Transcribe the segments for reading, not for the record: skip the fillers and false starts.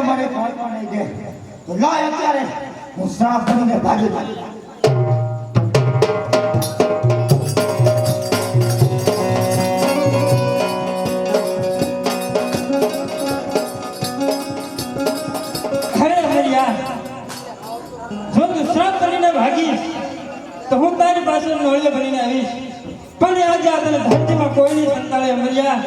મને પહોંચવા નહીં દે તો લાય અત્યારે હું શ્રાપ બનીને ભાગી જાઉં. તો હું તારી પાસે નોળિયો બનીને આવીશ, પણ આજે આ તને ધરતીમાં કોઈની સંતાડે અમરિયા.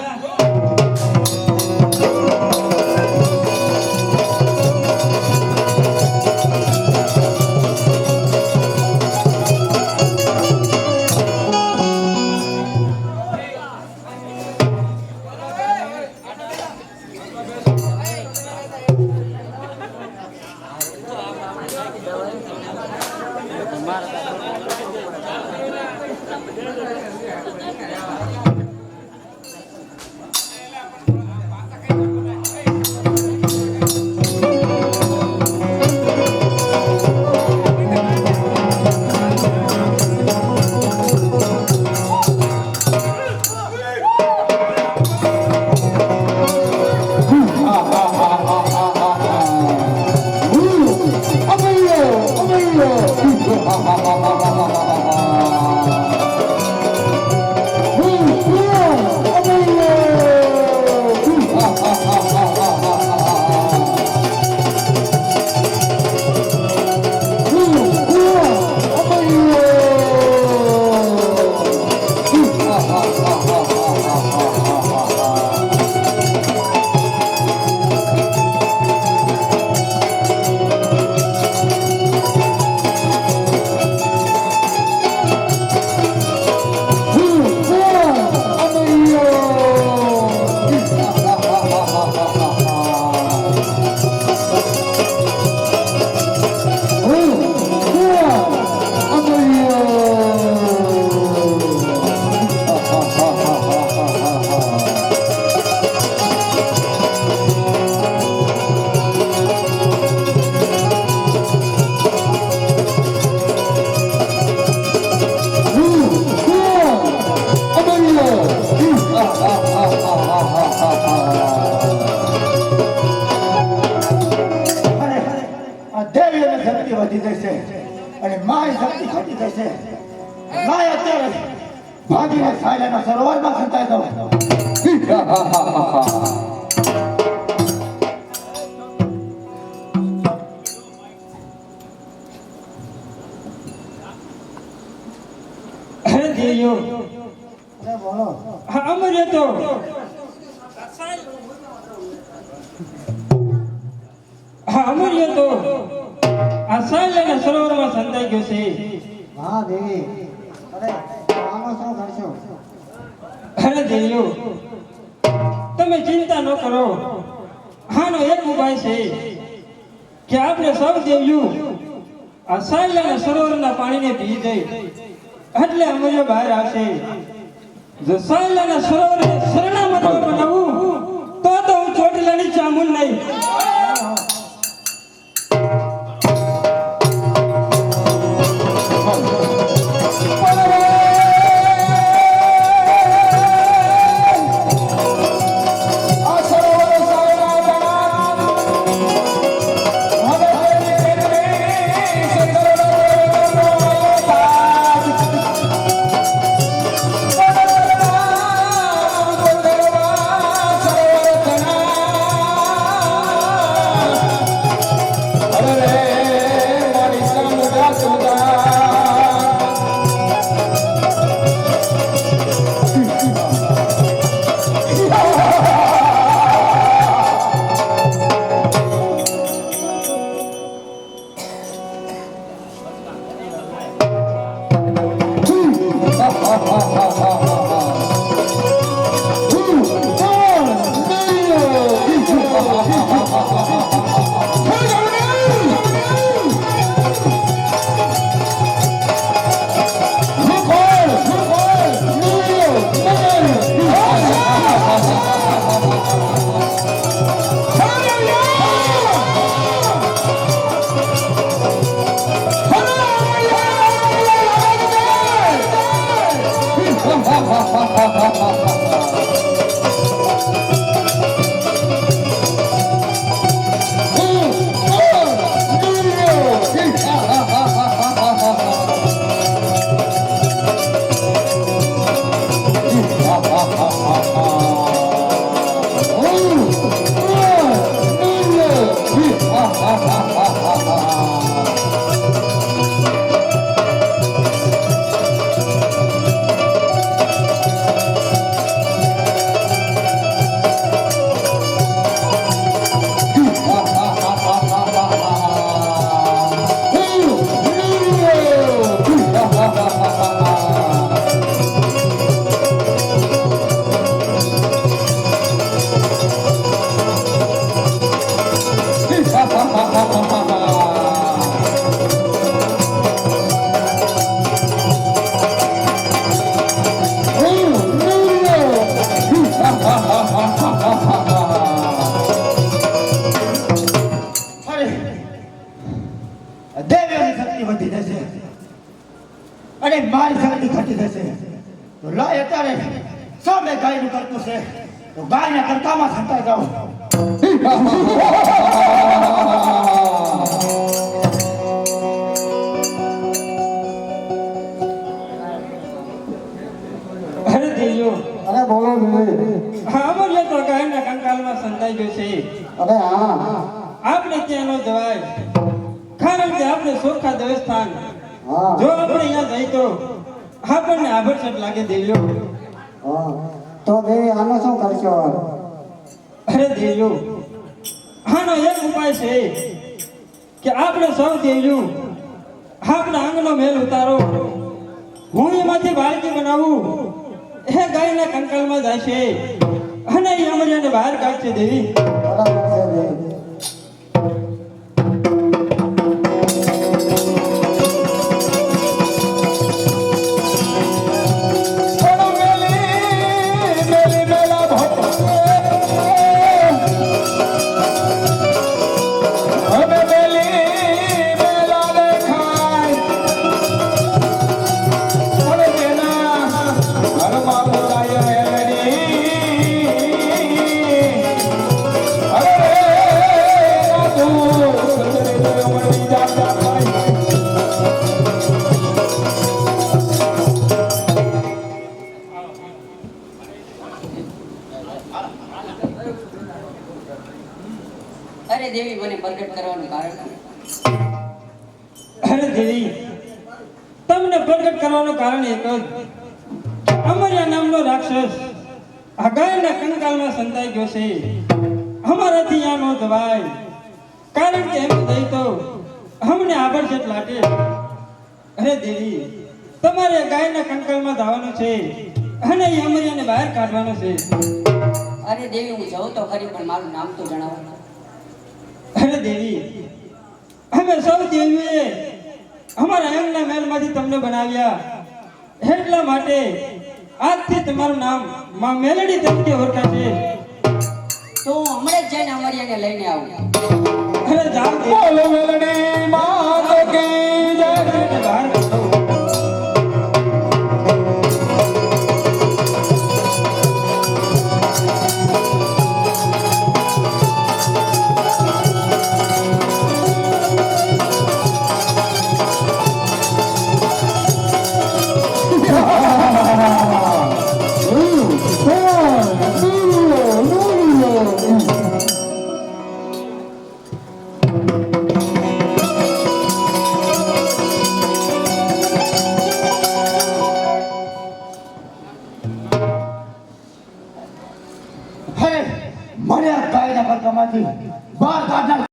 વધી જશે અને માય શક્તિ ઘટી જશે. લાય અત્યારે ભાગીને સાયલાના સરોવરમાં સંતાઈ દો. અમરે તો અમરે તો આ સાયલાના સરોવરમાં સંતાઈ ગયો છે. હા દેવી, અરે આનો શું કરશો? અરે દેવીઓ, તમે ચિંતા ન કરો. આનો એક ઉપાય છે કે આપણે સૌ દેવીઓ આ સાયલાના સરોવરના પાણીને પી જઈ એટલે અમરે બહાર આવશે. જો સાયલાના સરોવરને શરણામત બનાવું તો હું ચોટીલાની ચામુંડ નહીં. મારી શક્તિ ઘટી જશે. તો લાય અત્યારે સામે ગાયનું કરતું છે તો ગાયના કરતામાં સંતાઈ જાઓ. અરે દેજો અરે બોલો ભાઈ. હા અમર તો ગાયના કંકાલમાં સંતાઈ ગયો છે. અરે હા આપણે ત્યાં ન જવાય કારણ કે આપણે સોખા દેવસ્થાન હા જો આપણે અહીંયા જઈ તો આપણને આભરસટ લાગે દેજો. હા તો દેવી આનો શું કરશો? અરે દેજો આનો એક ઉપાય છે કે આપણે સૌ દેજો આપણા આંગનો મેલ ઉતારો, હું એમાંથી બાળકી બનાવું, એ ગાયના કંકાલમાં જાય છે અને એ અમરિયાને બહાર કાઢશે દેવી. બરાબર છે દેવી. અરે દેવી મને પ્રગટ કરવાનું કારણ અરે દેવી તમને પ્રગટ કરવાનું કારણ એક જ, અમરિયા નામનો રાક્ષસ આ ગાયના કંકાલમાં સંતાઈ ગયો છે. અમારાથી આ ન જવાય કારણ કે એમ જઈ તો અમને આભરસટ લાગે. અરે દેવી તમારે ગાયના કંકાલમાં જવાનું છે અને એ અમરિયાને બહાર કાઢવાનો છે. અરે દેવી હું જઉં તો ખરી પણ મારું નામ તો જણાવો. અરે દેવી અમે સૌ દેવીએ અમારા એમના મહેલમાંથી તમને બનાવ્યા, એટલા માટે આજથી તમારું નામ માં મેલડી તરીકે ઓળખાશે. તો હું હમણાં જ જઈને અમરિયાને લઈને આવું. અરે જાઓ દેવી. બોલો મેલડી માત કી જય. બહાર કાઢો. હે મને આ ગાયના કરતામાંથી